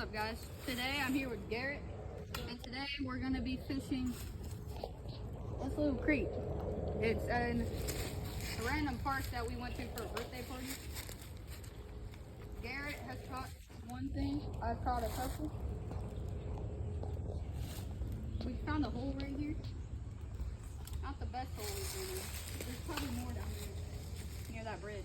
up, guys? Today I'm here with Garrett, and today we're gonna be fishing this little creek. It's in a random park that we went to for a birthday party. Garrett has caught one thing. I've caught a couple. We found a hole right here. Not the best hole we've been in. There's probably more down there near that bridge.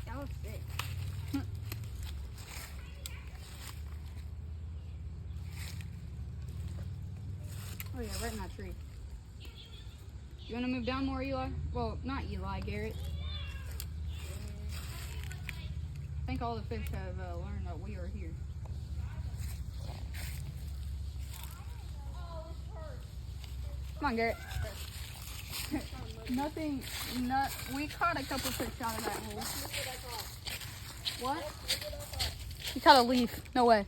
That was sick. Oh yeah, right in that tree. You want to move down more, Eli? Well, not Eli, Garrett. I think all the fish have learned that we are here. Come on, Garrett. Nothing. We caught a couple fish out of that hole. What? You caught a leaf. No way.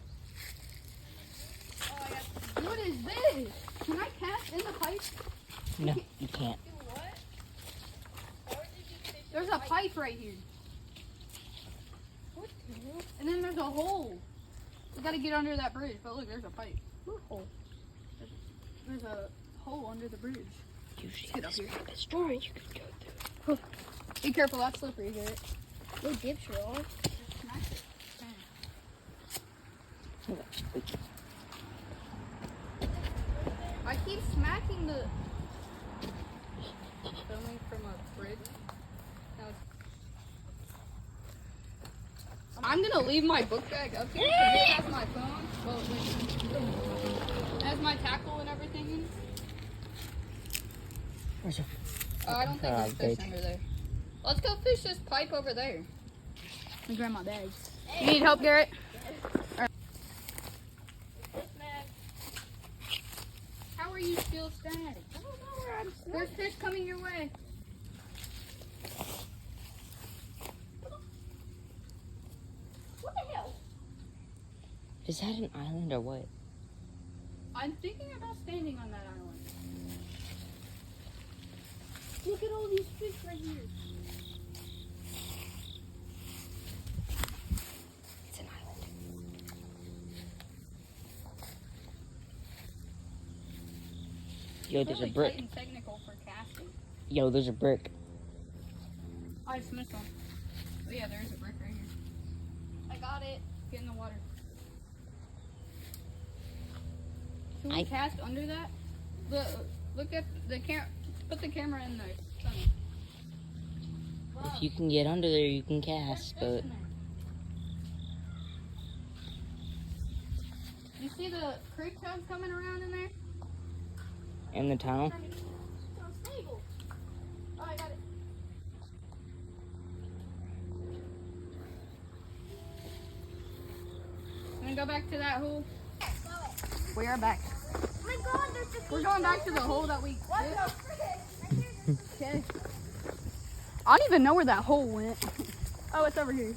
What is this? Can I cast in the pipe? No, you can't. There's a pipe right here. What the hell? And then there's a hole. We gotta get under that bridge. But look, there's a pipe. Hole. There's a hole under the bridge. Usually Get up this here. pipe is dry, you can go through. Be careful, that's slippery, Garrett. No dips are on. Smash it. Okay. I keep smacking the filming from a bridge. Now I'm gonna leave my book bag up here because it has my phone. Well, it has my tackle and everything in it. Where's your I don't think there's fish under there. Let's go fish this pipe over there. Let me grab my bags. You need help, Garrett? How are you still standing? I don't know where I'm standing. There's fish coming your way. What the hell? Is that an island or what? I'm thinking about standing on that island. Look at all these fish right here. It's an island. Yo, there's a Really brick. tight and technical for casting. Yo, there's a brick. I just missed one. Oh yeah, there's a brick right here. I got it. Get in the water. Can we cast under that? Look at the camera. Put the camera in there. Wow. If you can get under there, you can cast, but There's fish in there. You see the creek chubs coming around in there? in the tunnel. It's unstable. Oh, I got it. Gonna go back to that hole. We are back. Oh my god, there's a We're going back to the hole that we What did. the frick? Okay. I don't even know where that hole went. Oh, it's over here.